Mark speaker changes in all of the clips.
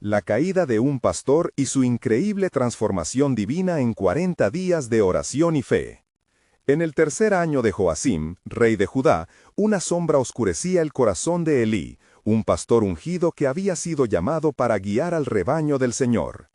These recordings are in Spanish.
Speaker 1: La caída de un pastor y su increíble transformación divina en 40 días de oración y fe. En el tercer año de Joacim, rey de Judá, una sombra oscurecía el corazón de Elí, un pastor ungido que había sido llamado para guiar al rebaño del Señor.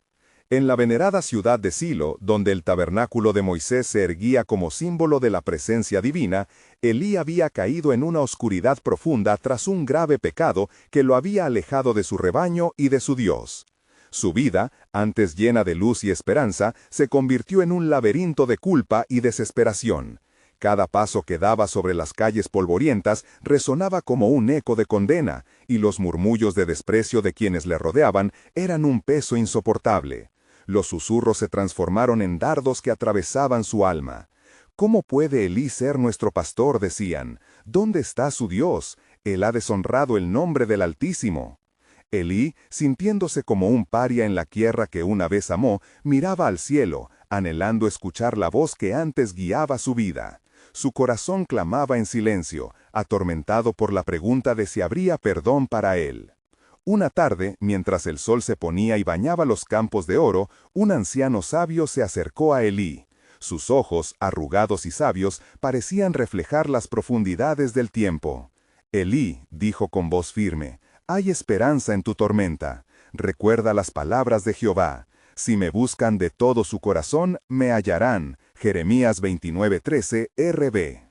Speaker 1: En la venerada ciudad de Silo, donde el tabernáculo de Moisés se erguía como símbolo de la presencia divina, Elí había caído en una oscuridad profunda tras un grave pecado que lo había alejado de su rebaño y de su Dios. Su vida, antes llena de luz y esperanza, se convirtió en un laberinto de culpa y desesperación. Cada paso que daba sobre las calles polvorientas resonaba como un eco de condena, y los murmullos de desprecio de quienes le rodeaban eran un peso insoportable. Los susurros se transformaron en dardos que atravesaban su alma. ¿Cómo puede Elí ser nuestro pastor?, decían. ¿Dónde está su Dios? Él ha deshonrado el nombre del Altísimo. Elí, sintiéndose como un paria en la tierra que una vez amó, miraba al cielo, anhelando escuchar la voz que antes guiaba su vida. Su corazón clamaba en silencio, atormentado por la pregunta de si habría perdón para él. Una tarde, mientras el sol se ponía y bañaba los campos de oro, un anciano sabio se acercó a Elí. Sus ojos, arrugados y sabios, parecían reflejar las profundidades del tiempo. Elí, dijo con voz firme, hay esperanza en tu tormenta. Recuerda las palabras de Jehová. Si me buscan de todo su corazón, me hallarán. Jeremías 29:13, RB.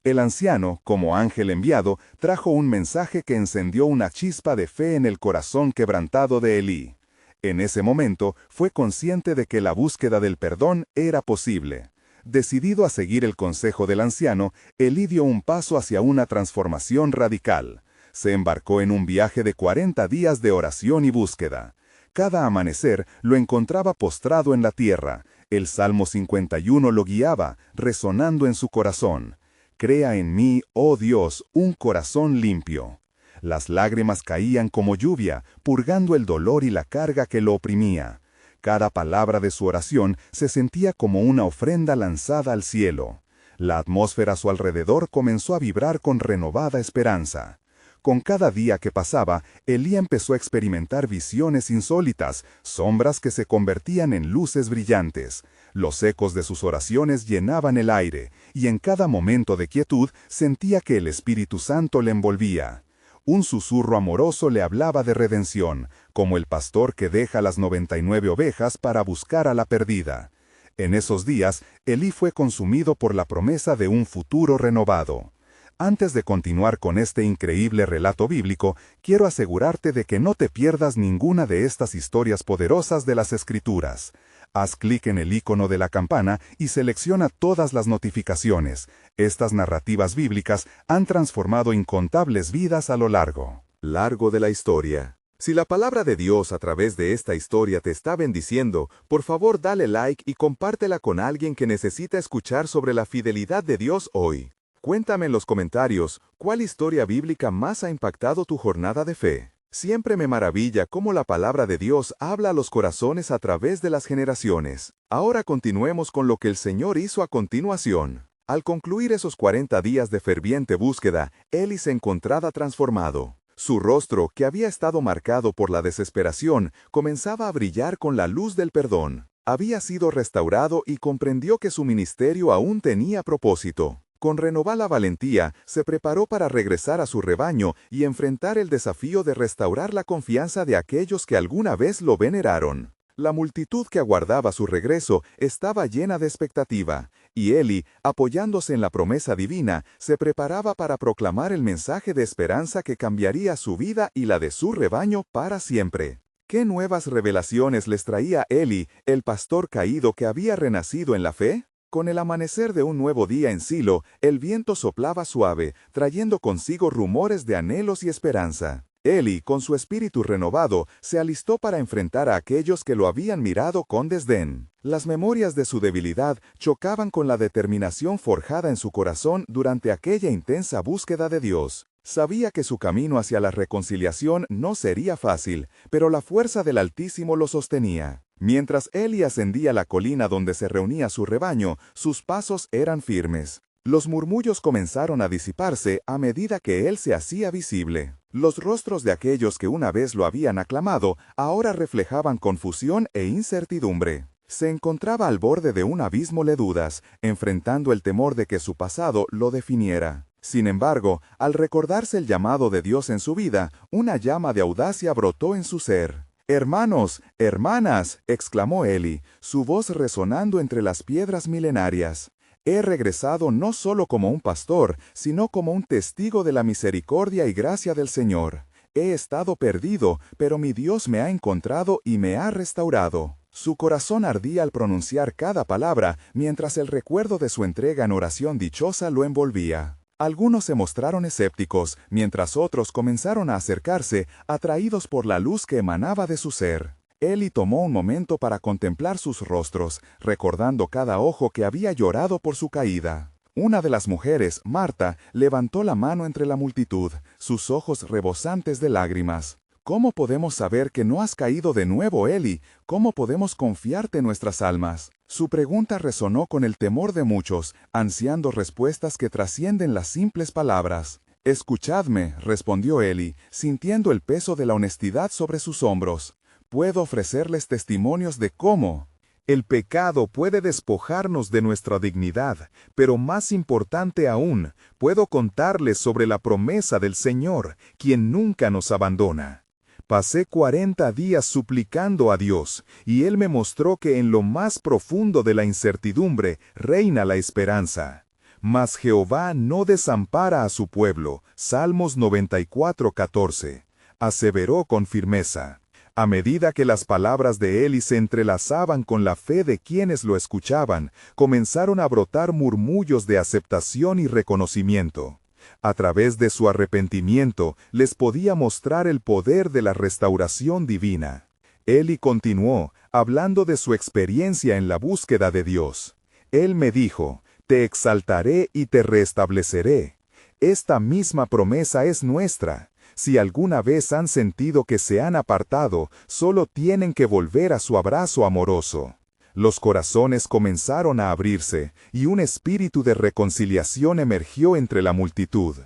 Speaker 1: El anciano, como ángel enviado, trajo un mensaje que encendió una chispa de fe en el corazón quebrantado de Elí. En ese momento, fue consciente de que la búsqueda del perdón era posible. Decidido a seguir el consejo del anciano, Elí dio un paso hacia una transformación radical. Se embarcó en un viaje de 40 días de oración y búsqueda. Cada amanecer lo encontraba postrado en la tierra. El Salmo 51 lo guiaba, resonando en su corazón. Crea en mí, oh Dios, un corazón limpio. Las lágrimas caían como lluvia, purgando el dolor y la carga que lo oprimía. Cada palabra de su oración se sentía como una ofrenda lanzada al cielo. La atmósfera a su alrededor comenzó a vibrar con renovada esperanza. Con cada día que pasaba, Elí empezó a experimentar visiones insólitas, sombras que se convertían en luces brillantes. Los ecos de sus oraciones llenaban el aire, y en cada momento de quietud sentía que el Espíritu Santo le envolvía. Un susurro amoroso le hablaba de redención, como el pastor que deja las 99 ovejas para buscar a la perdida. En esos días, Elí fue consumido por la promesa de un futuro renovado. Antes de continuar con este increíble relato bíblico, quiero asegurarte de que no te pierdas ninguna de estas historias poderosas de las Escrituras. Haz clic en el icono de la campana y selecciona todas las notificaciones. Estas narrativas bíblicas han transformado incontables vidas a lo largo de la historia. Si la palabra de Dios a través de esta historia te está bendiciendo, por favor dale like y compártela con alguien que necesita escuchar sobre la fidelidad de Dios hoy. Cuéntame en los comentarios, ¿cuál historia bíblica más ha impactado tu jornada de fe? Siempre me maravilla cómo la palabra de Dios habla a los corazones a través de las generaciones. Ahora continuemos con lo que el Señor hizo a continuación. Al concluir esos 40 días de ferviente búsqueda, Elí se encontraba transformado. Su rostro, que había estado marcado por la desesperación, comenzaba a brillar con la luz del perdón. Había sido restaurado y comprendió que su ministerio aún tenía propósito. Con renovada valentía, se preparó para regresar a su rebaño y enfrentar el desafío de restaurar la confianza de aquellos que alguna vez lo veneraron. La multitud que aguardaba su regreso estaba llena de expectativa, y Elí, apoyándose en la promesa divina, se preparaba para proclamar el mensaje de esperanza que cambiaría su vida y la de su rebaño para siempre. ¿Qué nuevas revelaciones les traía Elí, el pastor caído que había renacido en la fe? Con el amanecer de un nuevo día en Silo, el viento soplaba suave, trayendo consigo rumores de anhelos y esperanza. Elí, con su espíritu renovado, se alistó para enfrentar a aquellos que lo habían mirado con desdén. Las memorias de su debilidad chocaban con la determinación forjada en su corazón durante aquella intensa búsqueda de Dios. Sabía que su camino hacia la reconciliación no sería fácil, pero la fuerza del Altísimo lo sostenía. Mientras Elí ascendía la colina donde se reunía su rebaño, sus pasos eran firmes. Los murmullos comenzaron a disiparse a medida que él se hacía visible.
Speaker 2: Los rostros de aquellos que una vez lo habían aclamado ahora reflejaban confusión e incertidumbre. Se encontraba al borde de un abismo de dudas, enfrentando el temor de que su pasado lo definiera. Sin embargo, al recordarse el llamado de Dios en su vida, una llama de audacia brotó en su ser. «Hermanos, hermanas», exclamó Eli, su voz resonando entre las piedras milenarias. «He regresado no solo como un pastor, sino como un testigo de la misericordia y gracia del Señor. He estado perdido, pero mi Dios me ha encontrado y me ha restaurado». Su corazón ardía al pronunciar cada palabra, mientras el recuerdo de su entrega en oración dichosa lo envolvía. Algunos se mostraron escépticos, mientras otros comenzaron a acercarse, atraídos por la luz que emanaba de su ser. Eli tomó un momento para contemplar sus rostros, recordando cada ojo que había llorado por su caída. Una de las mujeres, Marta, levantó la mano entre la multitud, sus ojos rebosantes de lágrimas. ¿Cómo podemos saber que no has caído de nuevo, Eli? ¿Cómo podemos confiarte en nuestras almas? Su pregunta resonó con el temor de muchos, ansiando respuestas que trascienden las simples palabras. «Escuchadme», respondió Eli, sintiendo el peso de la honestidad sobre sus hombros. «Puedo ofrecerles testimonios de cómo».
Speaker 1: El pecado puede despojarnos de nuestra dignidad, pero más importante aún, puedo contarles sobre la promesa del Señor, quien nunca nos abandona. Pasé 40 días suplicando a Dios, y Él me mostró que en lo más profundo de la incertidumbre reina la esperanza. Mas Jehová no desampara a su pueblo. Salmos 94:14. Aseveró con firmeza. A medida que las palabras de Eli se entrelazaban con la fe de quienes lo escuchaban, comenzaron a brotar murmullos de aceptación y reconocimiento. A través de su arrepentimiento, les podía mostrar el poder de la restauración divina. Eli continuó, hablando de su experiencia en la búsqueda de Dios. Él me dijo, «Te exaltaré y te restableceré». Esta misma promesa es nuestra. Si alguna vez han sentido que se han apartado, solo tienen que volver a su abrazo amoroso. Los corazones comenzaron a abrirse, y un espíritu de reconciliación emergió entre la multitud.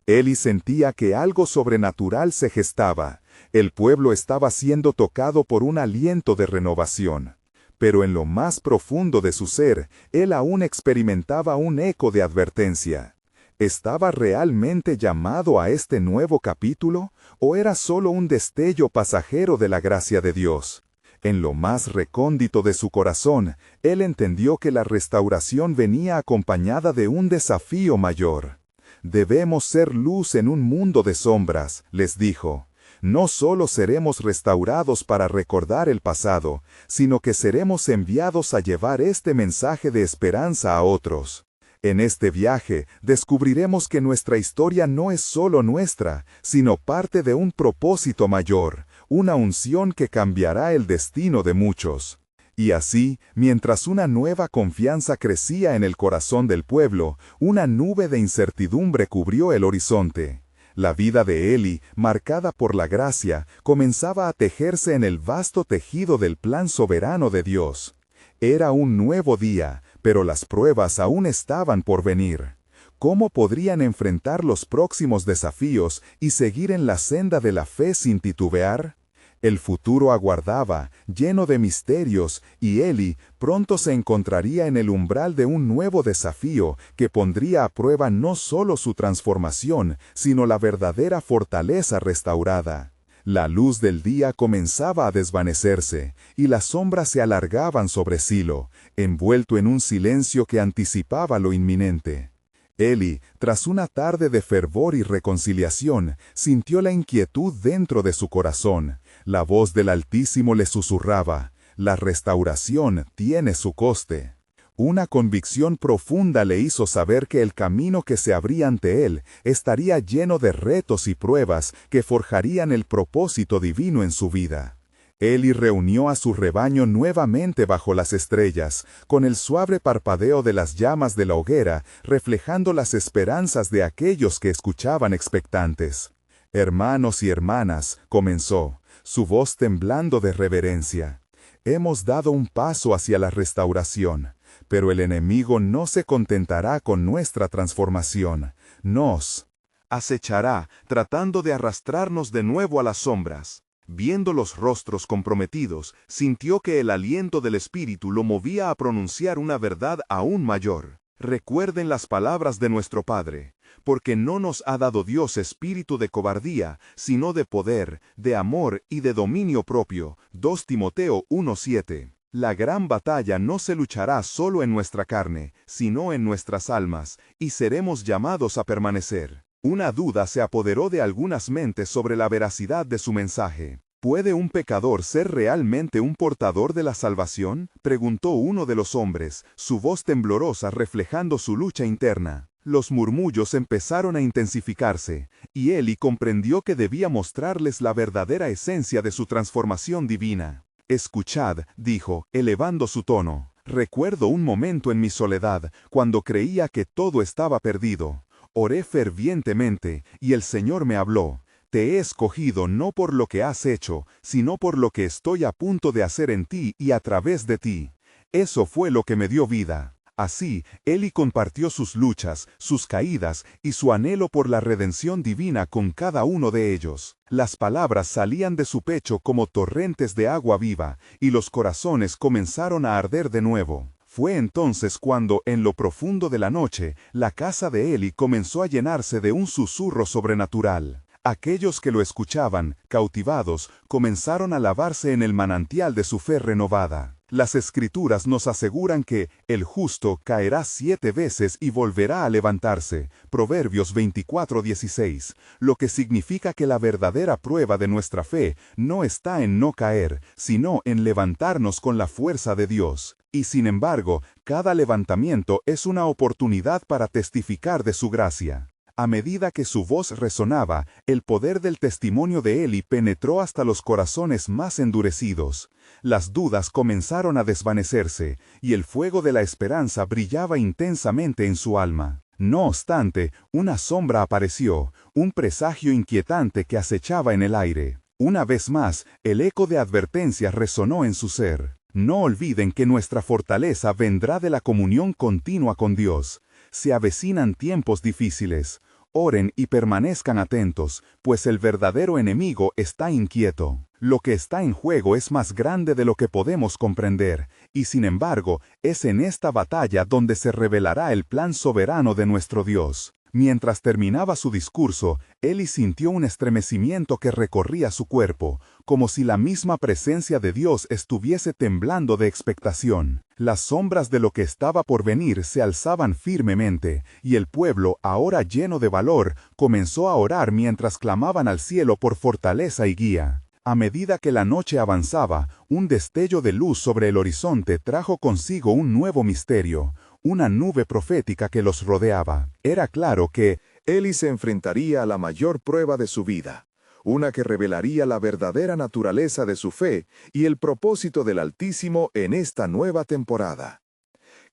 Speaker 1: Eli sentía que algo sobrenatural se gestaba. El pueblo estaba siendo tocado por un aliento de renovación. Pero en lo más profundo de su ser, él aún experimentaba un eco de advertencia. ¿Estaba realmente llamado a este nuevo capítulo, o era solo un destello pasajero de la gracia de Dios? En lo más recóndito de su corazón, él entendió que la restauración venía acompañada de un desafío mayor. «Debemos ser luz en un mundo de sombras», les dijo. «No solo seremos restaurados para recordar el pasado, sino que seremos enviados a llevar este mensaje de esperanza a otros». En este viaje, descubriremos que nuestra historia no es solo nuestra, sino parte de un propósito mayor, una unción que cambiará el destino de muchos. Y así, mientras una nueva confianza crecía en el corazón del pueblo, una nube de incertidumbre cubrió el horizonte. La vida de Eli, marcada por la gracia, comenzaba a tejerse en el vasto tejido del plan soberano de Dios. Era un nuevo día, pero las pruebas aún estaban por venir. ¿Cómo podrían enfrentar los próximos desafíos y seguir en la senda de la fe sin titubear? El futuro aguardaba, lleno de misterios, y Eli pronto se encontraría en el umbral de un nuevo desafío que pondría a prueba no solo su transformación, sino la verdadera fortaleza restaurada. La luz del día comenzaba a desvanecerse, y las sombras se alargaban sobre Silo, envuelto en un silencio que anticipaba lo inminente. Eli, tras una tarde de fervor y reconciliación, sintió la inquietud dentro de su corazón. La voz del Altísimo le susurraba, «La restauración tiene su coste». Una convicción profunda le hizo saber que el camino que se abría ante él estaría lleno de retos y pruebas que forjarían el propósito divino en su vida. Eli reunió a su rebaño nuevamente bajo las estrellas, con el suave parpadeo de las llamas de la hoguera reflejando las esperanzas de aquellos que escuchaban expectantes. «Hermanos y hermanas», comenzó, su voz temblando de reverencia, «hemos dado un paso hacia la restauración. Pero el enemigo no se contentará con nuestra transformación. Nos Acechará, tratando de arrastrarnos de nuevo a las sombras. Viendo los rostros comprometidos, sintió que el aliento del Espíritu lo movía a pronunciar una verdad aún mayor. Recuerden las palabras de nuestro Padre, porque no nos ha dado Dios espíritu de cobardía, sino de poder, de amor y de dominio propio. 2 Timoteo 1:7. La gran batalla no se luchará solo en nuestra carne, sino en nuestras almas, y seremos llamados a permanecer. Una duda se apoderó de algunas mentes sobre la veracidad de su mensaje. ¿Puede un pecador ser realmente un portador de la salvación?, preguntó uno de los hombres, su voz temblorosa reflejando su lucha interna. Los murmullos empezaron a intensificarse, y Eli comprendió que debía mostrarles la verdadera esencia de su transformación divina. «Escuchad», dijo, elevando su tono. «Recuerdo un momento en mi soledad, cuando creía que todo estaba perdido. Oré fervientemente, y el Señor me habló. Te he escogido no por lo que has hecho, sino por lo que estoy a punto de hacer en ti y a través de ti. Eso fue lo que me dio vida». Así, Eli compartió sus luchas, sus caídas y su anhelo por la redención divina con cada uno de ellos. Las palabras salían de su pecho como torrentes de agua viva, y los corazones comenzaron a arder de nuevo. Fue entonces cuando, en lo profundo de la noche, la casa de Eli comenzó a llenarse de un susurro sobrenatural. Aquellos que lo escuchaban, cautivados, comenzaron a lavarse en el manantial de su fe renovada. Las Escrituras nos aseguran que el justo caerá 7 veces y volverá a levantarse, Proverbios 24:16, lo que significa que la verdadera prueba de nuestra fe no está en no caer, sino en levantarnos con la fuerza de Dios. Y sin embargo, cada levantamiento es una oportunidad para testificar de su gracia. A medida que su voz resonaba, el poder del testimonio de Eli penetró hasta los corazones más endurecidos. Las dudas comenzaron a desvanecerse, y el fuego de la esperanza brillaba intensamente en su alma. No obstante, una sombra apareció, un presagio inquietante que acechaba en el aire. Una vez más, el eco de advertencia resonó en su ser. No olviden que nuestra fortaleza vendrá de la comunión continua con Dios. Se avecinan tiempos difíciles. Oren y permanezcan atentos, pues el verdadero enemigo está inquieto. Lo que está en juego es más grande de lo que podemos comprender, y sin embargo, es en esta batalla donde se revelará el plan soberano de nuestro Dios. Mientras terminaba su discurso, Eli sintió un estremecimiento que recorría su cuerpo, como si la misma presencia de Dios estuviese temblando de expectación. Las sombras de lo que estaba por venir se alzaban firmemente, y el pueblo, ahora lleno de valor, comenzó a orar mientras clamaban al cielo por fortaleza y guía. A medida que la noche avanzaba, un destello de luz sobre el horizonte trajo consigo un nuevo misterio, una nube profética que los rodeaba. Era claro que
Speaker 2: Eli se enfrentaría a la mayor prueba de su vida, una que revelaría la verdadera naturaleza de su fe y el propósito del Altísimo en esta nueva temporada.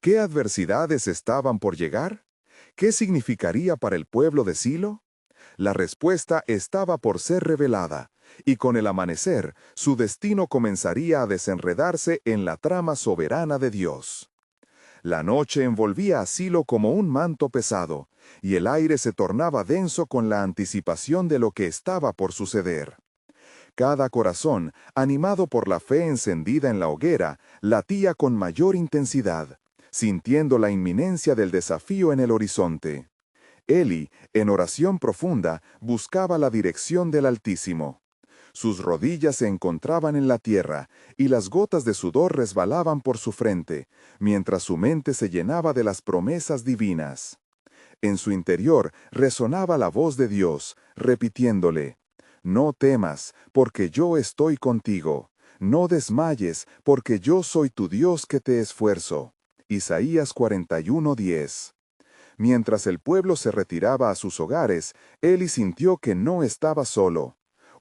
Speaker 2: ¿Qué adversidades estaban por llegar? ¿Qué significaría para el pueblo de Silo? La respuesta estaba por ser revelada, y con el amanecer, su destino comenzaría a desenredarse en la trama soberana de Dios. La noche envolvía a Silo como un manto pesado, y el aire se tornaba denso con la anticipación de lo que estaba por suceder. Cada corazón, animado por la fe encendida en la hoguera, latía con mayor intensidad, sintiendo la inminencia del desafío en el horizonte. Eli, en oración profunda, buscaba la dirección del Altísimo. Sus rodillas se encontraban en la tierra, y las gotas de sudor resbalaban por su frente, mientras su mente se llenaba de las promesas divinas. En su interior resonaba la voz de Dios, repitiéndole: «No temas, porque yo estoy contigo. No desmayes, porque yo soy tu Dios que te esfuerzo». Isaías 41:10. Mientras el pueblo se retiraba a sus hogares, Eli sintió que no estaba solo.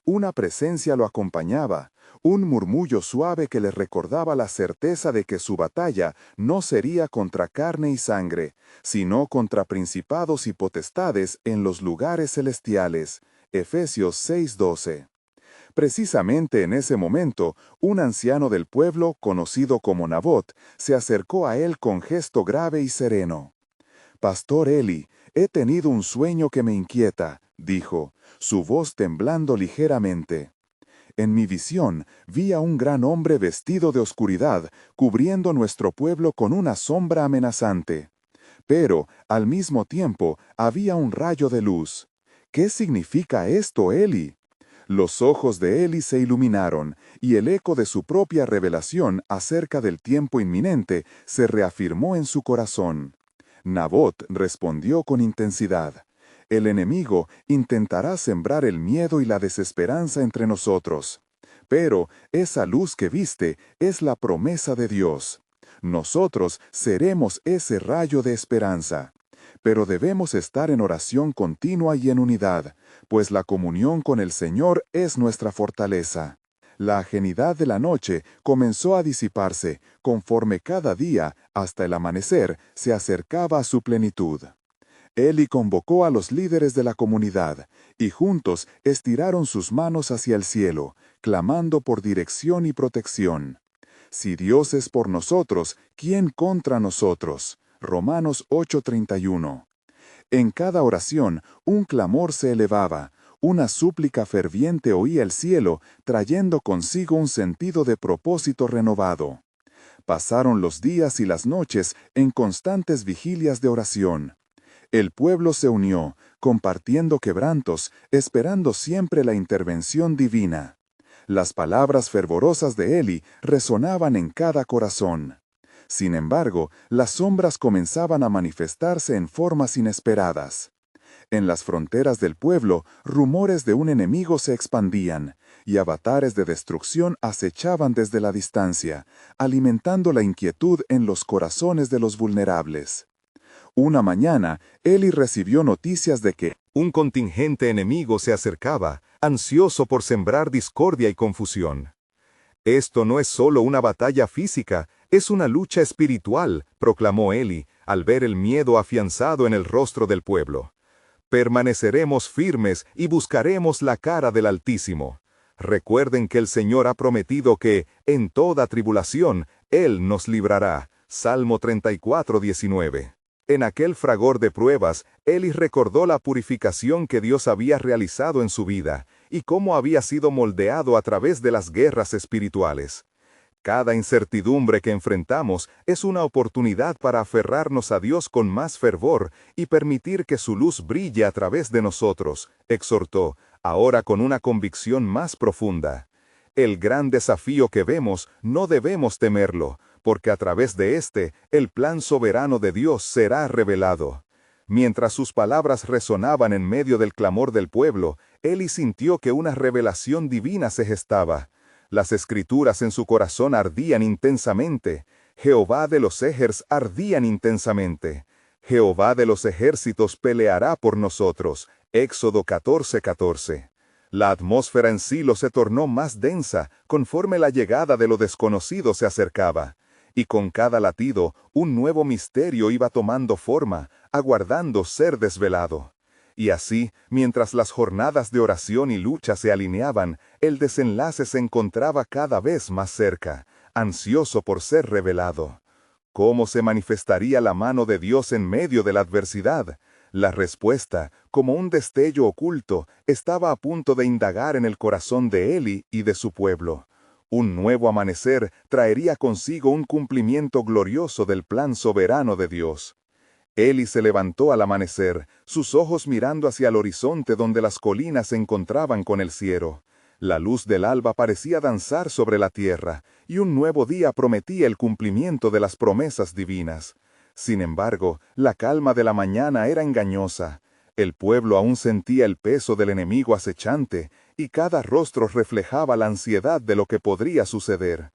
Speaker 2: Una presencia lo acompañaba, un murmullo suave que le recordaba la certeza de que su batalla no sería contra carne y sangre, sino contra principados y potestades en los lugares celestiales. Efesios 6:12. Precisamente en ese momento, un anciano del pueblo, conocido como Nabot, se acercó a él con gesto grave y sereno. «Pastor Eli, He tenido un sueño que me inquieta, dijo, su voz temblando ligeramente. En mi visión vi a un gran hombre vestido de oscuridad, cubriendo nuestro pueblo con una sombra amenazante. Pero, al mismo tiempo, había un rayo de luz. ¿Qué significa esto, Eli? Los ojos de Eli se iluminaron, y el eco de su propia revelación acerca del tiempo inminente se reafirmó en su corazón. Nabot respondió con intensidad. El enemigo intentará sembrar el miedo y la desesperanza entre nosotros. Pero esa luz que viste es la promesa de Dios. Nosotros seremos ese rayo de esperanza. Pero debemos estar en oración continua y en unidad, pues la comunión con el Señor es nuestra fortaleza. La ajenidad de la noche comenzó a disiparse, conforme cada día, hasta el amanecer, se acercaba a su plenitud. Eli convocó a los líderes de la comunidad, y juntos estiraron sus manos hacia el cielo, clamando por dirección y protección. Si Dios es por nosotros, ¿quién contra nosotros? Romanos 8:31. En cada oración, un clamor se elevaba, una súplica ferviente oía el cielo, trayendo consigo un sentido de propósito renovado. Pasaron los días y las noches en constantes vigilias de oración. El pueblo se unió, compartiendo quebrantos, esperando siempre la intervención divina. Las palabras fervorosas de Eli resonaban en cada corazón. Sin embargo, las sombras comenzaban a manifestarse en formas inesperadas. En las fronteras del pueblo, rumores de un enemigo se expandían, y avatares de destrucción acechaban desde la distancia, alimentando la inquietud en los corazones de los vulnerables. Una mañana, Eli recibió noticias de que
Speaker 1: un contingente enemigo se acercaba, ansioso por sembrar discordia y confusión. Esto no es solo una batalla física, es una lucha espiritual, proclamó Eli, al ver el miedo afianzado en el rostro del pueblo. Permaneceremos firmes y buscaremos la cara del Altísimo. Recuerden que el Señor ha prometido que, en toda tribulación, Él nos librará. Salmo 34:19. En aquel fragor de pruebas, Eli recordó la purificación que Dios había realizado en su vida, y cómo había sido moldeado a través de las guerras espirituales. Cada incertidumbre que enfrentamos es una oportunidad para aferrarnos a Dios con más fervor y permitir que su luz brille a través de nosotros, exhortó, ahora con una convicción más profunda. El gran desafío que vemos no debemos temerlo, porque a través de este, el plan soberano de Dios será revelado. Mientras sus palabras resonaban en medio del clamor del pueblo, Eli sintió que una revelación divina se gestaba. Las escrituras en su corazón ardían intensamente. Jehová de los ejércitos ardían intensamente. Jehová de los ejércitos peleará por nosotros. Éxodo 14:14. La atmósfera en Silo se tornó más densa conforme la llegada de lo desconocido se acercaba. Y con cada latido, un nuevo misterio iba tomando forma, aguardando ser desvelado. Y así, mientras las jornadas de oración y lucha se alineaban, el desenlace se encontraba cada vez más cerca, ansioso por ser revelado. ¿Cómo se manifestaría la mano de Dios en medio de la adversidad? La respuesta, como un destello oculto, estaba a punto de indagar en el corazón de Eli y de su pueblo. Un nuevo amanecer traería consigo un cumplimiento glorioso del plan soberano de Dios. Eli se levantó al amanecer, sus ojos mirando hacia el horizonte donde las colinas se encontraban con el cielo. La luz del alba parecía danzar sobre la tierra, y un nuevo día prometía el cumplimiento de las promesas divinas. Sin embargo, la calma de la mañana era engañosa. El pueblo aún sentía el peso del enemigo acechante, y cada rostro reflejaba la ansiedad de lo que podría suceder.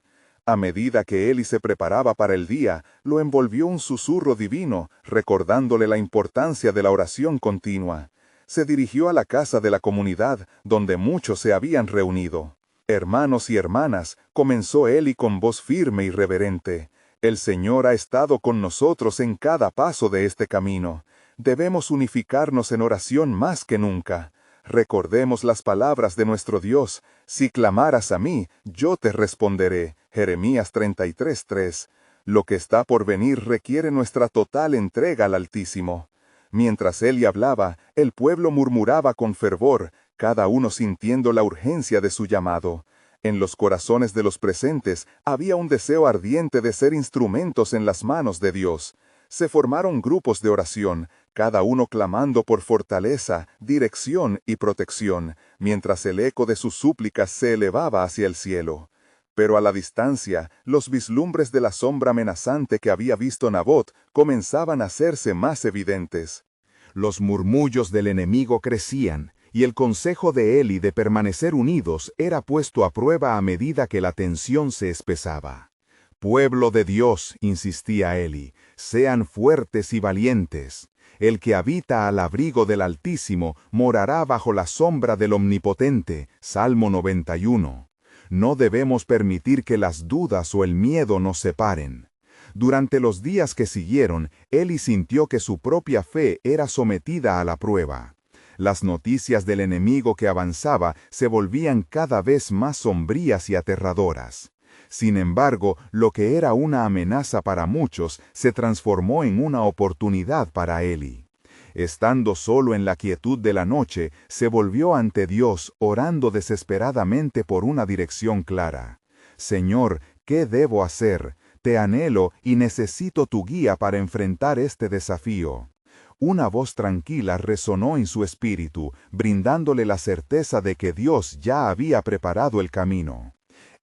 Speaker 1: A medida que Eli se preparaba para el día, lo envolvió un susurro divino, recordándole la importancia de la oración continua. Se dirigió a la casa de la comunidad, donde muchos se habían reunido. Hermanos y hermanas, comenzó Eli con voz firme y reverente. El Señor ha estado con nosotros en cada paso de este camino. Debemos unificarnos en oración más que nunca. Recordemos las palabras de nuestro Dios. Si clamaras a mí, yo te responderé. Jeremías 33:3. Lo que está por venir requiere nuestra total entrega al Altísimo.
Speaker 2: Mientras Eli hablaba, el pueblo murmuraba con fervor, cada uno sintiendo la urgencia de su llamado. En los corazones de los presentes había un deseo ardiente de ser instrumentos en las manos de Dios. Se formaron grupos de oración, cada uno clamando por fortaleza, dirección y protección, mientras el eco de sus súplicas se elevaba hacia el cielo. Pero a la distancia, los vislumbres de la sombra amenazante que había visto Nabot comenzaban a hacerse más evidentes.
Speaker 1: Los murmullos del enemigo crecían, y el consejo de Eli de permanecer unidos era puesto a prueba a medida que la tensión se espesaba. «Pueblo de Dios», insistía Eli, «sean fuertes y valientes. El que habita al abrigo del Altísimo morará bajo la sombra del Omnipotente». Salmo 91. No debemos permitir que las dudas o el miedo nos separen. Durante los días que siguieron, Eli sintió que su propia fe era sometida a la prueba. Las noticias del enemigo que avanzaba se volvían cada vez más sombrías y aterradoras. Sin embargo, lo que era una amenaza para muchos se transformó en una oportunidad para Eli. Estando solo en la quietud de la noche, se volvió ante Dios orando desesperadamente por una dirección clara. «Señor, ¿qué debo hacer? Te anhelo y necesito tu guía para enfrentar este desafío». Una voz tranquila resonó en su espíritu, brindándole la certeza de que Dios ya había preparado el camino.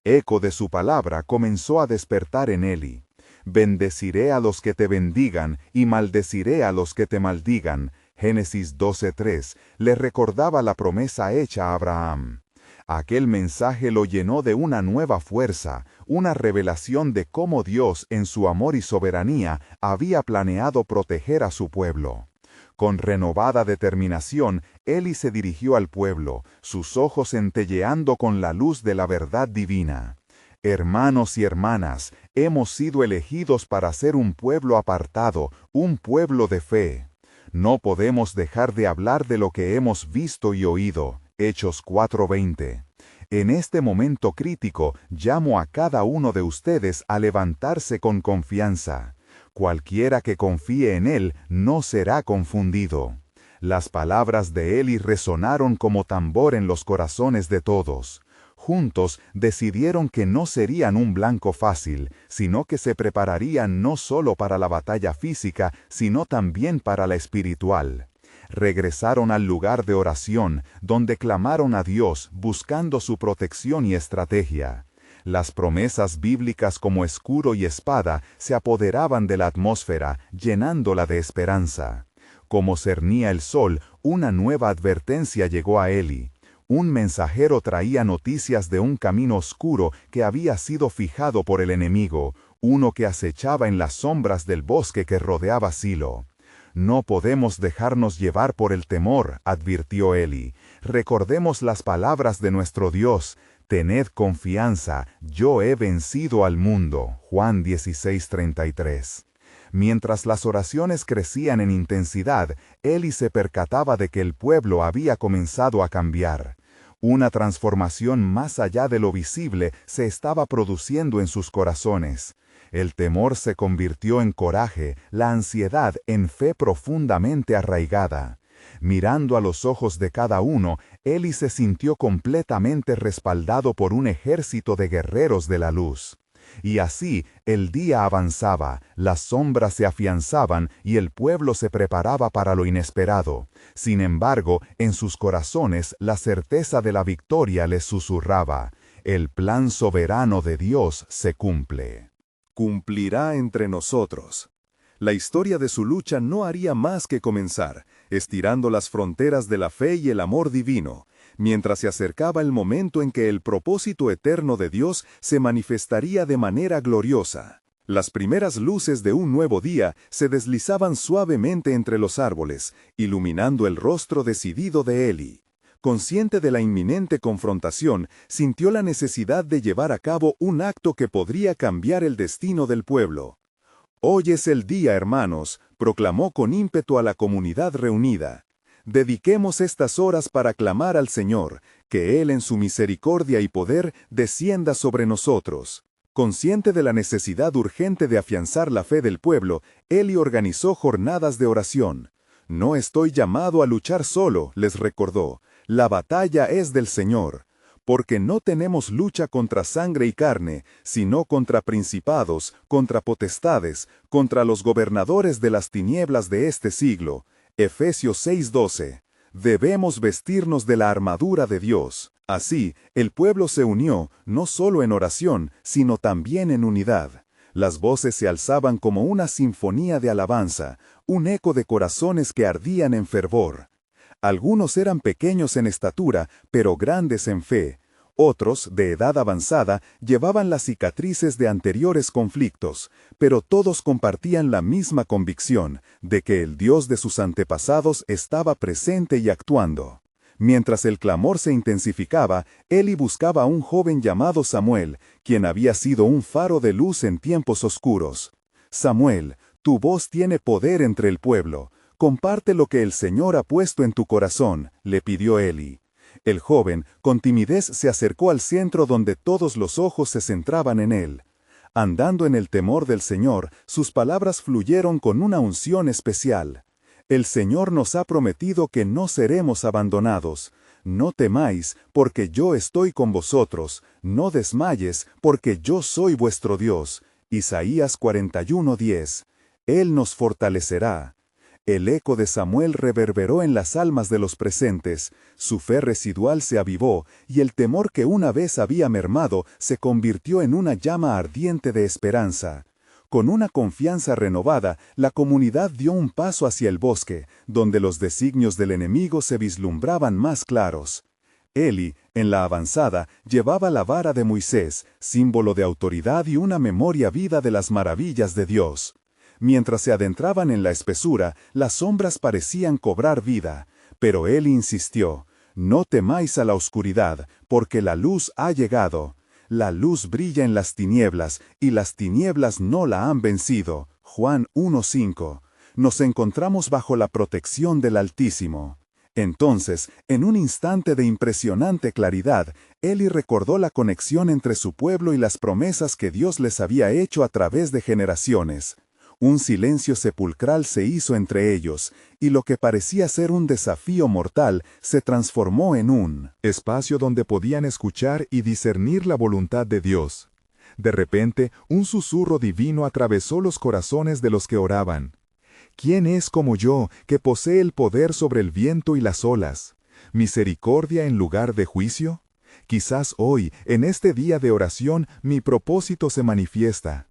Speaker 1: Eco de su palabra comenzó a despertar en Eli. «Bendeciré a los que te bendigan y maldeciré a los que te maldigan». Génesis 12:3 le recordaba la promesa hecha a Abraham. Aquel mensaje lo llenó de una nueva fuerza, una revelación de cómo Dios, en su amor y soberanía, había planeado proteger a su pueblo. Con renovada determinación, Eli se dirigió al pueblo, sus ojos centelleando con la luz de la verdad divina. «Hermanos y hermanas, hemos sido elegidos para ser un pueblo apartado, un pueblo de fe. No podemos dejar de hablar de lo que hemos visto y oído». Hechos 4:20. En este momento crítico, llamo a cada uno de ustedes a levantarse con confianza. Cualquiera que confíe en Él no será confundido. Las palabras de Eli resonaron como tambor en los corazones de todos. Juntos decidieron que no serían un blanco fácil, sino que se prepararían no solo para la batalla física, sino también para la espiritual. Regresaron al lugar de oración, donde clamaron a Dios buscando su protección y estrategia. Las promesas bíblicas como escudo y espada se apoderaban de la atmósfera, llenándola de esperanza. Como cernía el sol, una nueva advertencia llegó a Eli. Un mensajero traía noticias de un camino oscuro que había sido fijado por el enemigo, uno que acechaba en las sombras del bosque que rodeaba Silo. «No podemos dejarnos llevar por el temor», advirtió Eli. «Recordemos las palabras de nuestro Dios. Tened confianza, yo he vencido al mundo». Juan 16:33. Mientras las oraciones crecían en intensidad, Eli se percataba de que el pueblo había comenzado a cambiar. Una transformación más allá de lo visible se estaba produciendo en sus corazones. El temor se convirtió en coraje, la ansiedad en fe profundamente arraigada. Mirando a los ojos de cada uno, Eli se sintió completamente respaldado por un ejército de guerreros de la luz. Y así, el día avanzaba, las sombras se afianzaban y el pueblo se preparaba para lo inesperado. Sin embargo, en sus corazones la certeza de la victoria les susurraba: «El plan soberano de Dios se cumple».
Speaker 2: Cumplirá entre nosotros. La historia de su lucha no haría más que comenzar, estirando las fronteras de la fe y el amor divino, mientras se acercaba el momento en que el propósito eterno de Dios se manifestaría de manera gloriosa. Las primeras luces de un nuevo día se deslizaban suavemente entre los árboles, iluminando el rostro decidido de Eli. Consciente de la inminente confrontación, sintió la necesidad de llevar a cabo un acto que podría cambiar el destino del pueblo. «Hoy es el día, hermanos», proclamó con ímpetu a la comunidad reunida. «Dediquemos estas horas para clamar al Señor, que Él en su misericordia y poder descienda sobre nosotros». Consciente de la necesidad urgente de afianzar la fe del pueblo, Eli organizó jornadas de oración.
Speaker 1: No estoy llamado a luchar solo, les recordó. La batalla es del Señor, porque no tenemos lucha contra sangre y carne, sino contra principados, contra potestades, contra los gobernadores de las tinieblas de este siglo. Efesios 6:12. Debemos vestirnos de la armadura de Dios. Así, el pueblo se unió, no solo en oración, sino también en unidad. Las voces se alzaban como una sinfonía de alabanza, un eco de corazones que ardían en fervor. Algunos eran pequeños en estatura, pero grandes en fe. Otros, de edad avanzada, llevaban las cicatrices de anteriores conflictos, pero todos compartían la misma convicción de que el Dios de sus antepasados estaba presente y actuando. Mientras el clamor se intensificaba, Eli buscaba a un joven llamado Samuel, quien había sido un faro de luz en tiempos oscuros. Samuel, tu voz tiene poder entre el pueblo. Comparte lo que el Señor ha puesto en tu corazón, le pidió Eli. El joven, con timidez, se acercó al centro donde todos los ojos se centraban en él. Andando en el temor del Señor, sus palabras fluyeron con una unción especial. El Señor nos ha prometido que no seremos abandonados. No temáis, porque yo estoy con vosotros. No desmayes, porque yo soy vuestro Dios. Isaías 41:10. Él nos fortalecerá. El eco de Samuel reverberó en las almas de los presentes, su fe residual se avivó, y el temor que una vez había mermado se convirtió en una llama ardiente de esperanza. Con una confianza renovada, la comunidad dio un paso hacia el bosque, donde los designios del enemigo se vislumbraban más claros. Eli, en la avanzada, llevaba la vara de Moisés, símbolo de autoridad y una memoria viva de las maravillas de Dios. Mientras se adentraban en la espesura, las sombras parecían cobrar vida, pero él insistió, «No temáis a la oscuridad, porque la luz ha llegado. La luz brilla en las tinieblas, y las tinieblas no la han vencido». Juan 1:5. Nos encontramos bajo la protección del Altísimo. Entonces, en un instante de impresionante claridad, Eli recordó la conexión entre su pueblo y las promesas que Dios les había hecho a través de generaciones. Un silencio sepulcral se hizo entre ellos, y lo que parecía ser un desafío mortal se transformó en un espacio donde podían escuchar y discernir la voluntad de Dios. De repente, un susurro divino atravesó los corazones de los que oraban. ¿Quién es como yo, que posee el poder sobre el viento y las olas? ¿Misericordia en lugar de juicio? Quizás hoy, en este día de oración, mi propósito se manifiesta.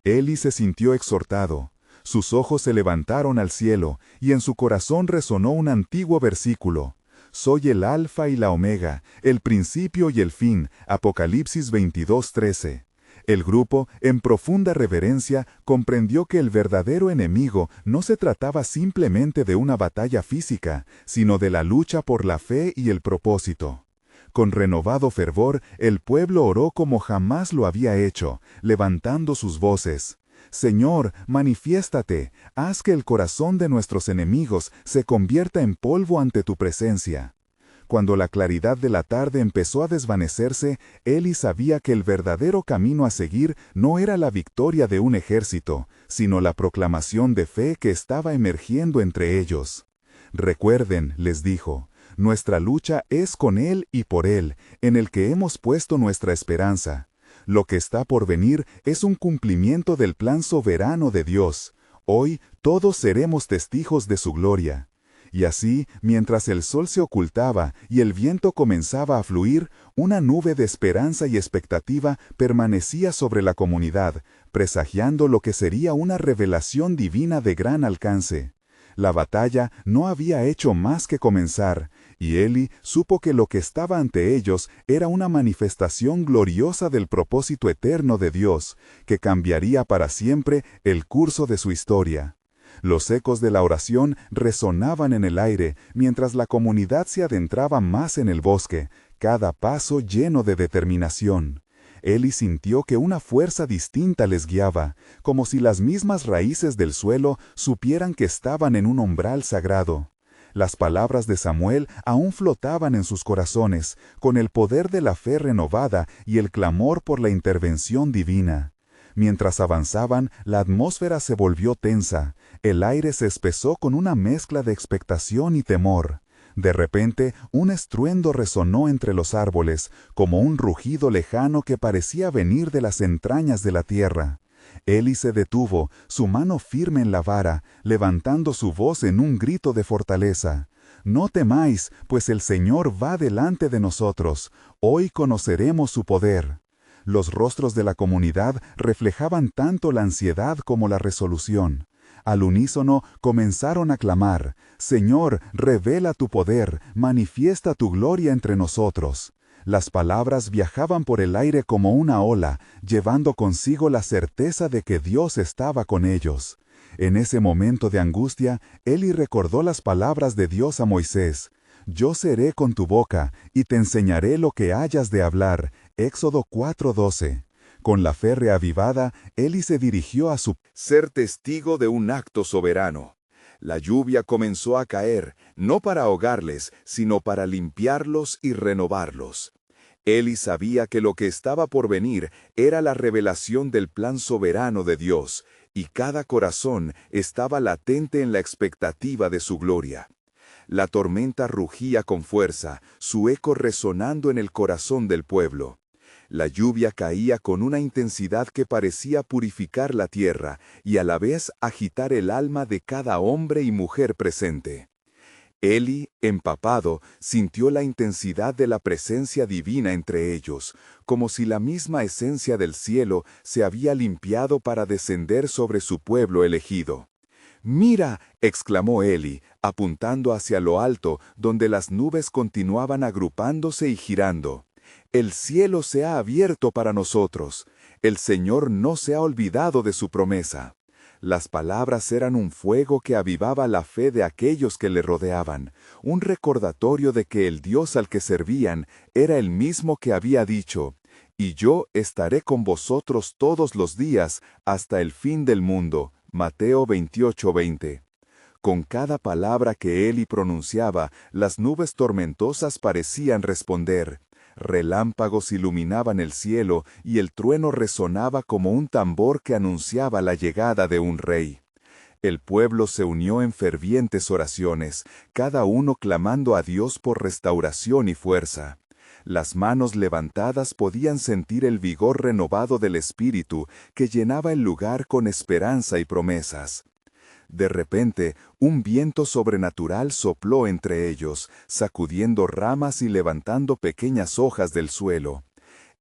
Speaker 1: Eli se sintió exhortado. Sus ojos se levantaron al cielo, y en su corazón resonó un antiguo versículo. Soy el Alfa y la Omega, el principio y el fin. Apocalipsis 22:13. El grupo, en profunda reverencia, comprendió que el verdadero enemigo no se trataba simplemente de una batalla física, sino de la lucha por la fe y el propósito. Con renovado fervor, el pueblo oró como jamás lo había hecho, levantando sus voces. Señor, manifiéstate, haz que el corazón de nuestros enemigos se convierta en polvo ante tu presencia. Cuando la claridad de la tarde empezó a desvanecerse, Eli sabía que el verdadero camino a seguir no era la victoria de un ejército, sino la proclamación de fe que estaba emergiendo entre ellos. Recuerden, les dijo, nuestra lucha es con Él y por Él, en el que hemos puesto nuestra esperanza. Lo que está por venir es un cumplimiento del plan soberano de Dios. Hoy todos seremos testigos de su gloria. Y así, mientras el sol se ocultaba y el viento comenzaba a fluir, una nube de esperanza y expectativa permanecía sobre la comunidad, presagiando lo que sería una revelación divina de gran alcance. La batalla no había hecho más que comenzar, y Eli supo que lo que estaba ante ellos era una manifestación gloriosa del propósito eterno de Dios, que cambiaría para siempre el curso de su historia. Los ecos de la oración resonaban en el aire mientras la comunidad se adentraba más en el bosque, cada paso lleno de determinación. Eli sintió que una fuerza distinta les guiaba, como si las mismas raíces del suelo supieran que estaban en un umbral sagrado. Las palabras de Samuel aún flotaban en sus corazones, con el poder de la fe renovada y el clamor por la intervención divina.
Speaker 2: Mientras avanzaban, la atmósfera se volvió tensa. El aire se espesó con una mezcla de expectación y temor. De repente, un estruendo resonó entre los árboles, como un rugido lejano que parecía venir de las entrañas de la tierra. Eli se detuvo, su mano firme en la vara, levantando su voz en un grito de fortaleza. «No temáis, pues el Señor va delante de nosotros. Hoy conoceremos su poder». Los rostros de la comunidad reflejaban tanto la ansiedad como la resolución. Al unísono comenzaron a clamar: «Señor, revela tu poder, manifiesta tu gloria entre nosotros». Las palabras viajaban por el aire como una ola, llevando consigo la certeza de que Dios estaba con ellos. En ese momento de angustia, Eli recordó las palabras de Dios a Moisés: «Yo seré con tu boca, y te enseñaré lo que hayas de hablar». Éxodo 4:12. Con la fe reavivada, Eli se dirigió a su
Speaker 1: ser testigo de un acto soberano. La lluvia comenzó a caer, no para ahogarles, sino para limpiarlos y renovarlos. Eli sabía que lo que estaba por venir era la revelación del plan soberano de Dios, y cada corazón estaba latente en la expectativa de su gloria. La tormenta rugía con fuerza, su eco resonando en el corazón del pueblo. La lluvia caía con una intensidad que parecía purificar la tierra y a la vez agitar el alma de cada hombre y mujer presente. Eli, empapado, sintió la intensidad de la presencia divina entre ellos, como si la misma esencia del cielo se había limpiado para descender sobre su pueblo elegido. «Mira», exclamó Eli, apuntando hacia lo alto, donde las nubes continuaban agrupándose y girando. «El cielo se ha abierto para nosotros. El Señor no se ha olvidado de su promesa». Las palabras eran un fuego que avivaba la fe de aquellos que le rodeaban, un recordatorio de que el Dios al que servían era el mismo que había dicho: «Y yo estaré con vosotros todos los días hasta el fin del mundo». Mateo 28:20. Con cada palabra que Eli pronunciaba, las nubes tormentosas parecían responder. Relámpagos iluminaban el cielo y el trueno resonaba como un tambor que anunciaba la llegada de un rey. El pueblo se unió en fervientes oraciones, cada uno clamando a Dios por restauración y fuerza. Las manos levantadas podían sentir el vigor renovado del Espíritu que llenaba el lugar con esperanza y promesas. De repente, un viento sobrenatural sopló entre ellos, sacudiendo ramas y levantando pequeñas hojas del suelo.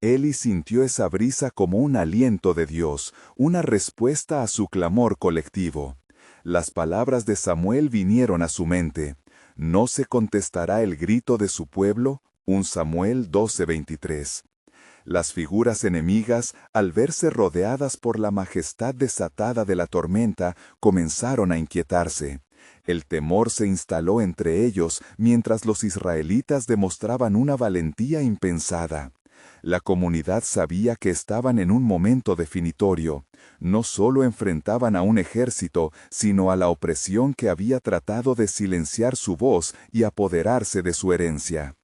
Speaker 1: Eli sintió esa brisa como un aliento de Dios, una respuesta a su clamor colectivo. Las palabras de Samuel vinieron a su mente: «¿No se contestará el grito de su pueblo?». 1 Samuel 12:23. Las figuras enemigas, al verse rodeadas por la majestad desatada de la tormenta, comenzaron a inquietarse. El temor se instaló entre ellos mientras los israelitas demostraban una valentía impensada. La comunidad sabía que estaban en un momento definitorio. No solo enfrentaban a un ejército, sino a la opresión que había tratado de silenciar su voz y apoderarse de su herencia.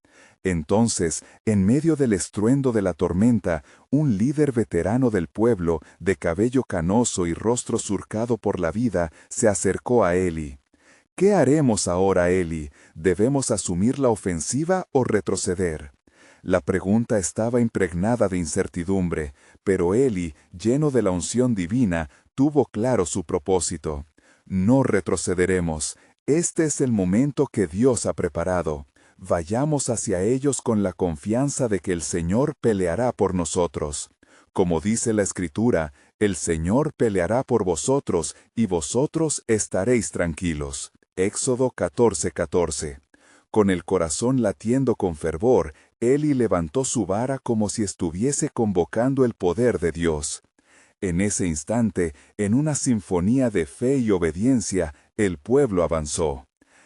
Speaker 1: Entonces, en medio del estruendo de la tormenta, un líder veterano del pueblo, de cabello canoso y rostro surcado por la vida, se acercó a Eli. «¿Qué haremos ahora, Eli? ¿Debemos asumir la ofensiva o retroceder?». La pregunta estaba impregnada de incertidumbre, pero Eli, lleno de la unción divina, tuvo claro su propósito. «No retrocederemos. Este es el momento que Dios ha preparado. Vayamos hacia ellos con la confianza de que el Señor peleará por nosotros. Como dice la Escritura, el Señor peleará por vosotros y vosotros estaréis tranquilos». Éxodo 14:14. Con el corazón latiendo con fervor, Eli levantó su vara como si estuviese convocando el poder de Dios. En ese instante, en una sinfonía de fe y obediencia, el pueblo avanzó.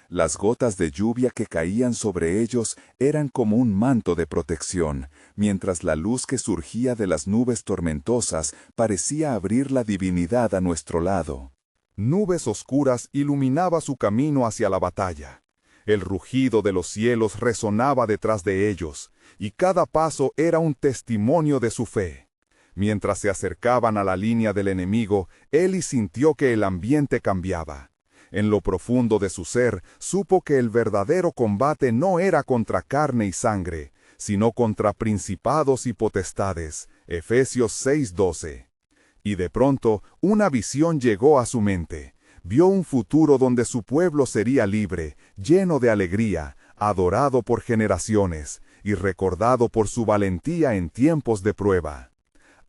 Speaker 1: Las gotas de lluvia que caían sobre ellos eran como un manto de protección, mientras la luz que surgía de las nubes tormentosas parecía abrir la divinidad a nuestro lado.
Speaker 2: Nubes oscuras iluminaba su camino hacia la batalla. El rugido de los cielos resonaba detrás de ellos, y cada paso era un testimonio de su fe.
Speaker 1: Mientras se acercaban a la línea del enemigo, Eli sintió que el ambiente cambiaba. En lo profundo de su ser, supo que el verdadero combate no era contra carne y sangre, sino contra principados y potestades. Efesios 6:12. Y de pronto, una visión llegó a su mente. Vio un futuro donde su pueblo sería libre, lleno de alegría, adorado por generaciones, y recordado por su valentía en tiempos de prueba.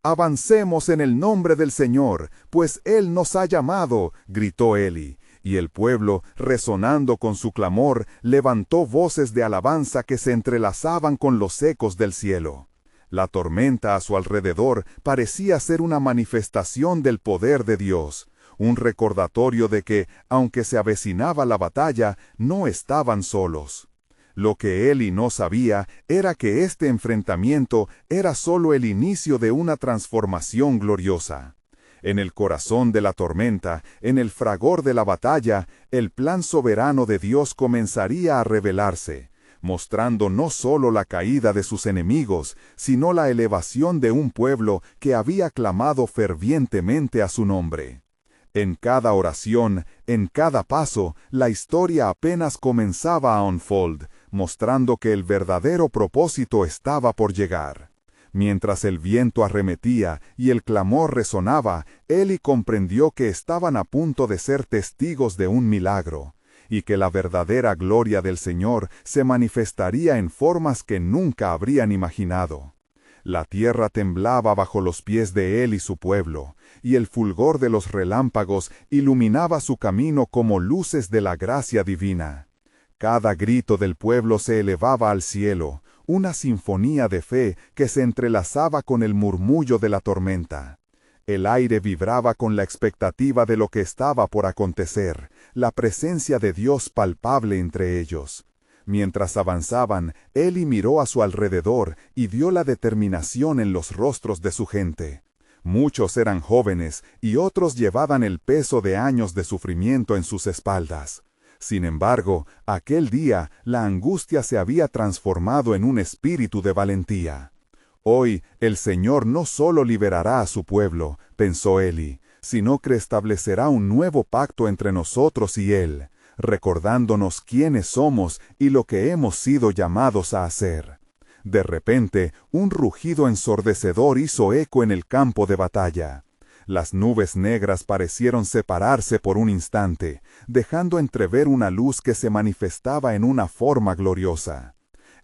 Speaker 1: «Avancemos en el nombre del Señor, pues Él nos ha llamado», gritó Eli, y el pueblo, resonando con su clamor, levantó voces de alabanza que se entrelazaban con los ecos del cielo. La tormenta a su alrededor parecía ser una manifestación del poder de Dios, un recordatorio de que, aunque se avecinaba la batalla, no estaban solos. Lo que Eli no sabía era que este enfrentamiento era solo el inicio de una transformación gloriosa. En el corazón de la tormenta, en el fragor de la batalla, el plan soberano de Dios comenzaría a revelarse, mostrando no solo la caída de sus enemigos, sino la elevación de un pueblo que había clamado fervientemente a su nombre. En cada oración, en cada paso, la historia apenas comenzaba a unfold, mostrando que el verdadero propósito estaba por llegar. Mientras el viento arremetía y el clamor resonaba, Eli comprendió que estaban a punto de ser testigos de un milagro, y que la verdadera gloria del Señor se manifestaría en formas que nunca habrían imaginado. La tierra temblaba bajo los pies de él y su pueblo, y el fulgor de los relámpagos iluminaba su camino como luces de la gracia divina. Cada grito del pueblo se elevaba al cielo, una sinfonía de fe que se entrelazaba con el murmullo de la tormenta. El aire vibraba con la expectativa de lo que estaba por acontecer, la presencia de Dios palpable entre ellos. Mientras avanzaban, Eli miró a su alrededor y vio la determinación en los rostros de su gente. Muchos eran jóvenes y otros llevaban el peso de años de sufrimiento en sus espaldas. Sin embargo, aquel día la angustia se había transformado en un espíritu de valentía. Hoy el Señor no solo liberará a su pueblo, pensó Eli, sino que establecerá un nuevo pacto entre nosotros y Él, recordándonos quiénes somos y lo que hemos sido llamados a hacer. De repente, un rugido ensordecedor hizo eco en el campo de batalla. Las nubes negras parecieron separarse por un instante, dejando entrever una luz que se manifestaba en una forma gloriosa.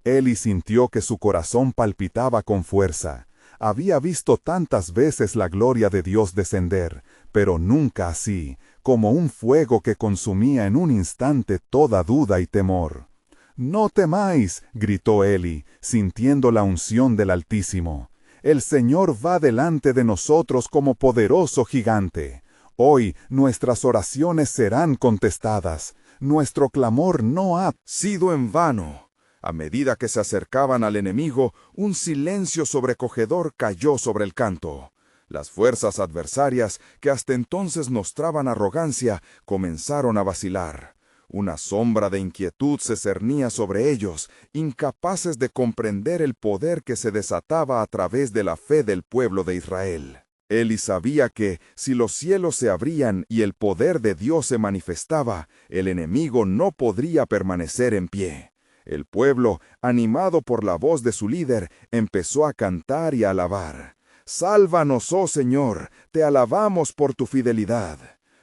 Speaker 1: Eli sintió que su corazón palpitaba con fuerza. Había visto tantas veces la gloria de Dios descender, pero nunca así, como un fuego que consumía en un instante toda duda y temor. «No temáis», gritó Eli, sintiendo la unción del Altísimo. «El Señor va delante de nosotros como poderoso gigante. Hoy nuestras oraciones serán contestadas. Nuestro clamor no ha sido en vano». A medida que se acercaban al enemigo, un silencio sobrecogedor cayó sobre el canto. Las fuerzas adversarias, que hasta entonces mostraban arrogancia, comenzaron a vacilar. Una sombra de inquietud se cernía sobre ellos, incapaces de comprender el poder que se desataba a través de la fe del pueblo de Israel. Eli sabía que, si los cielos se abrían y el poder de Dios se manifestaba, el enemigo no podría permanecer en pie. El pueblo, animado por la voz de su líder, empezó a cantar y a alabar. «Sálvanos, oh Señor, te alabamos por tu fidelidad».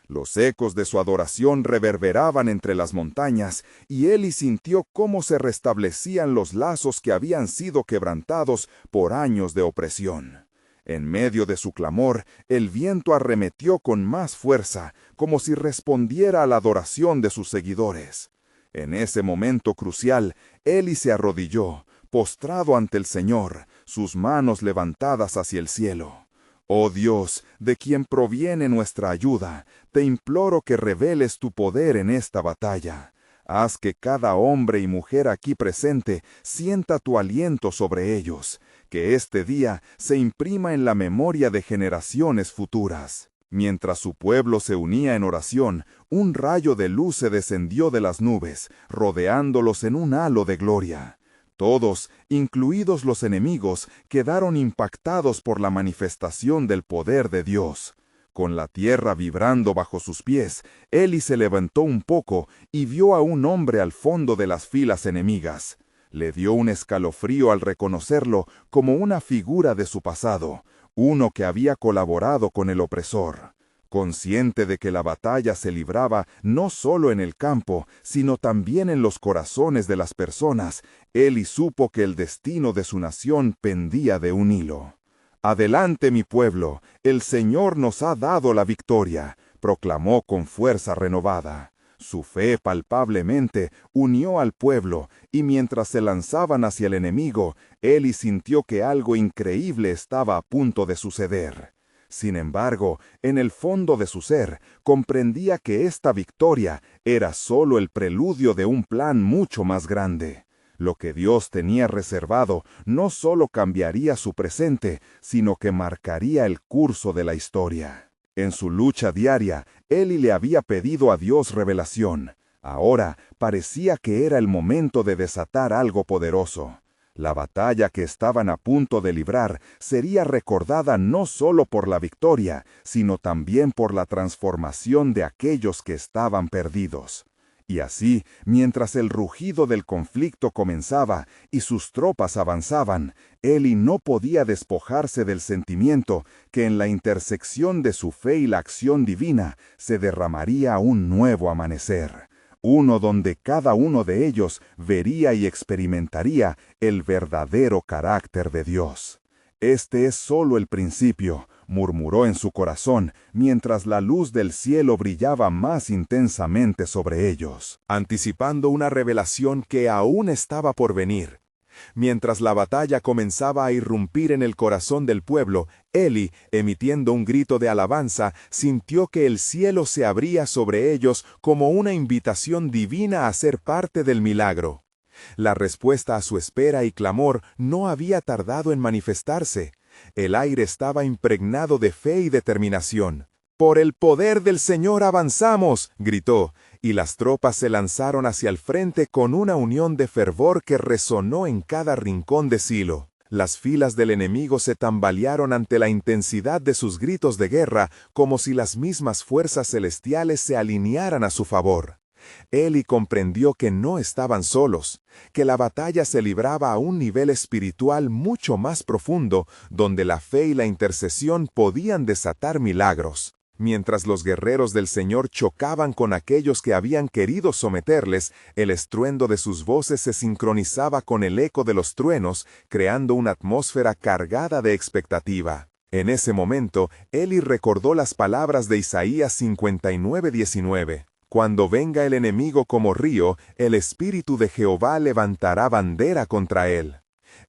Speaker 1: Los ecos de su adoración reverberaban entre las montañas, y Eli sintió cómo se restablecían los lazos que habían sido quebrantados por años de opresión. En medio de su clamor, el viento arremetió con más fuerza, como si respondiera a la adoración de sus seguidores. En ese momento crucial, Eli se arrodilló, postrado ante el Señor, sus manos levantadas hacia el cielo. «Oh Dios, de quien proviene nuestra ayuda, te imploro que reveles tu poder en esta batalla. Haz que cada hombre y mujer aquí presente sienta tu aliento sobre ellos, que este día se imprima en la memoria de generaciones futuras». Mientras su pueblo se unía en oración, un rayo de luz se descendió de las nubes, rodeándolos en un halo de gloria.
Speaker 2: Todos, incluidos los enemigos, quedaron impactados por la manifestación del poder de Dios. Con la tierra vibrando bajo sus pies, Eli se levantó un poco y vio a un hombre al fondo de las filas enemigas. Le dio un escalofrío al reconocerlo como una figura de su pasado, uno que había colaborado con el opresor. Consciente de que la batalla se libraba no solo en el campo, sino también en los corazones de las personas, Eli supo que el destino de su nación pendía de un hilo. «Adelante, mi pueblo, el Señor nos ha dado la victoria», proclamó con fuerza renovada. Su fe palpablemente unió al pueblo, y mientras se lanzaban hacia el enemigo, Eli sintió que algo increíble estaba a punto de suceder. Sin embargo, en el fondo de su ser, comprendía que esta victoria era solo el preludio de un plan mucho más grande. Lo que Dios tenía reservado no solo cambiaría su presente, sino que marcaría el curso de la historia. En su lucha diaria, Eli le había pedido a Dios revelación. Ahora parecía que era el momento de desatar algo poderoso. La batalla que estaban a punto de librar sería recordada no solo por la victoria, sino también por la transformación de aquellos que estaban perdidos. Y así, mientras el rugido del conflicto comenzaba y sus tropas avanzaban, Eli no podía despojarse del sentimiento que en la intersección de su fe y la acción divina se derramaría un nuevo amanecer. Uno donde cada uno de ellos vería y experimentaría el verdadero carácter de Dios. «Este es solo el principio», murmuró en su corazón, mientras la luz del cielo brillaba más intensamente sobre ellos, anticipando una revelación que aún estaba por venir. Mientras la batalla comenzaba a irrumpir en el corazón del pueblo, Eli, emitiendo un grito de alabanza, sintió que el cielo se abría sobre ellos como una invitación divina a ser parte del milagro. La respuesta a su espera y clamor no había tardado en manifestarse. El aire estaba impregnado de fe y determinación. «Por el poder del Señor avanzamos», gritó, y las tropas se lanzaron hacia el frente con una unión de fervor que resonó en cada rincón de Silo. Las filas del enemigo se tambalearon ante la intensidad de sus gritos de guerra, como si las mismas fuerzas celestiales se alinearan a su favor. Eli comprendió que no estaban solos, que la batalla se libraba a un nivel espiritual mucho más profundo, donde la fe y la intercesión podían desatar milagros. Mientras los guerreros del Señor chocaban con aquellos que habían querido someterles, el estruendo de sus voces se sincronizaba con el eco de los truenos, creando una atmósfera cargada de expectativa. En ese momento, Eli recordó las palabras de Isaías 59:19. «Cuando venga el enemigo como río, el Espíritu de Jehová levantará bandera contra él».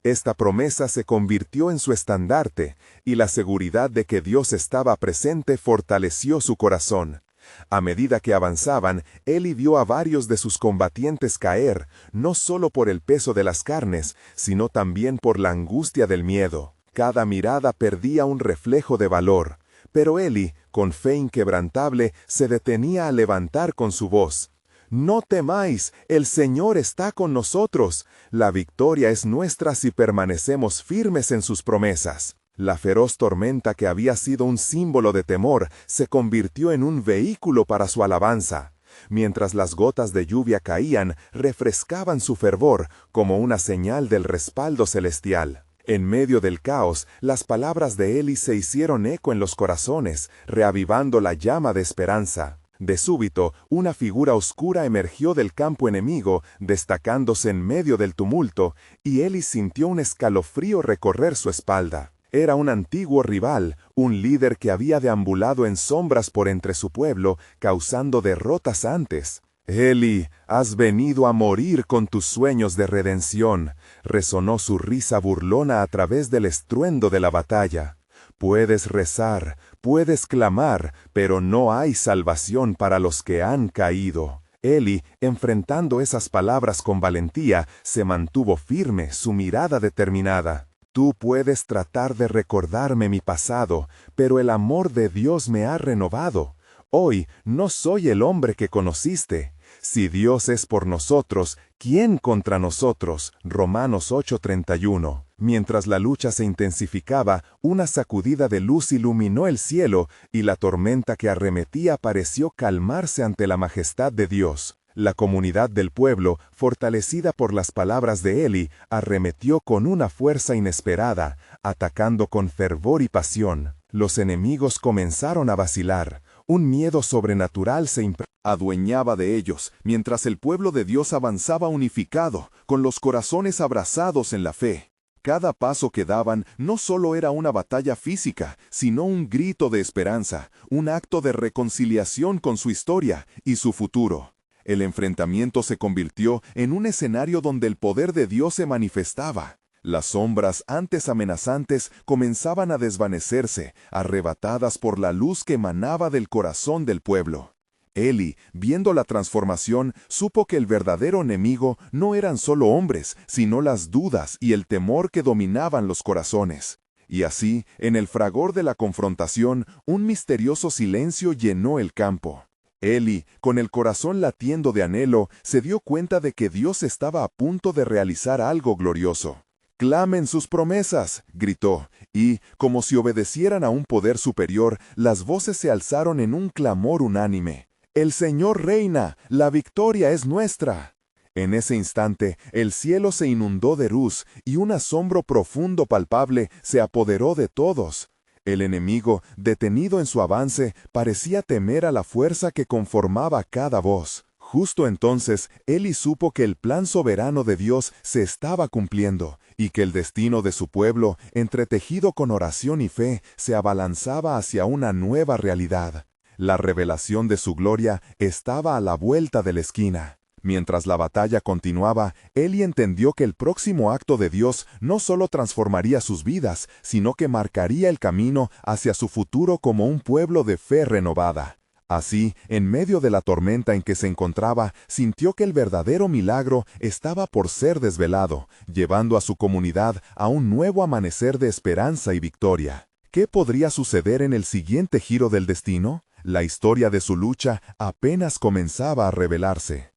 Speaker 2: Esta promesa se convirtió en su estandarte, y la seguridad de que Dios estaba presente fortaleció su corazón. A medida que avanzaban, Eli vio a varios de sus combatientes caer, no solo por el peso de las carnes, sino también por la angustia del miedo. Cada mirada perdía un reflejo de valor. Pero Eli, con fe inquebrantable, se detenía a levantar con su voz. «No temáis, el Señor está con nosotros. La victoria es nuestra si permanecemos firmes en sus promesas». La feroz tormenta que había sido un símbolo de temor se convirtió en un vehículo para su alabanza. Mientras las gotas de lluvia caían, refrescaban su fervor como una señal del respaldo celestial. En medio del caos, las palabras de Eli se hicieron eco en los corazones, reavivando la llama de esperanza. De súbito, una figura oscura emergió del campo enemigo, destacándose en medio del tumulto, y Eli sintió un escalofrío recorrer su espalda. Era un antiguo rival, un líder que había deambulado en sombras por entre su pueblo, causando derrotas antes. «Eli, has venido a morir con tus sueños de redención», resonó su risa burlona a través del estruendo de la batalla. «Puedes rezar, puedes clamar, pero no hay salvación para los que han caído». Eli, enfrentando esas palabras con valentía, se mantuvo firme, su mirada determinada. «Tú puedes tratar de recordarme mi pasado, pero el amor de Dios me ha renovado. Hoy no soy el hombre que conociste. Si Dios es por nosotros, ¿quién contra nosotros? Romanos 8:31. Mientras la lucha se intensificaba, una sacudida de luz iluminó el cielo, y la tormenta que arremetía pareció calmarse ante la majestad de Dios. La comunidad del pueblo, fortalecida por las palabras de Eli, arremetió con una fuerza inesperada, atacando con fervor y pasión. Los enemigos comenzaron a vacilar. Un miedo sobrenatural se adueñaba de ellos, mientras el pueblo de Dios avanzaba unificado, con los corazones abrazados en la fe. Cada paso que daban no solo era una batalla física, sino un grito de esperanza, un acto de reconciliación con su historia y su futuro. El enfrentamiento se convirtió en un escenario donde el poder de Dios se manifestaba. Las sombras antes amenazantes comenzaban a desvanecerse, arrebatadas por la luz que emanaba del corazón del pueblo. Eli, viendo la transformación, supo que el verdadero enemigo no eran solo hombres, sino las dudas y el temor que dominaban los corazones. Y así, en el fragor de la confrontación, un misterioso silencio llenó el campo. Eli, con el corazón latiendo de anhelo, se dio cuenta de que Dios estaba a punto de realizar algo glorioso. «¡Clamen sus promesas!», gritó, y, como si obedecieran a un poder superior, las voces se alzaron en un clamor unánime. «¡El Señor reina! ¡La victoria es nuestra!». En ese instante, el cielo se inundó de luz, y un asombro profundo palpable se apoderó de todos. El enemigo, detenido en su avance, parecía temer a la fuerza que conformaba cada voz. Justo entonces, Eli supo que el plan soberano de Dios se estaba cumpliendo, y que el destino de su pueblo, entretejido con oración y fe, se abalanzaba hacia una nueva realidad. La revelación de su gloria estaba a la vuelta de la esquina. Mientras la batalla continuaba, Eli entendió que el próximo acto de Dios no solo transformaría sus vidas, sino que marcaría el camino hacia su futuro como un pueblo de fe renovada. Así, en medio de la tormenta en que se encontraba, sintió que el verdadero milagro estaba por ser desvelado, llevando a su comunidad a un nuevo amanecer de esperanza y victoria. ¿Qué podría suceder en el siguiente giro del destino? La historia de su lucha apenas comenzaba a revelarse.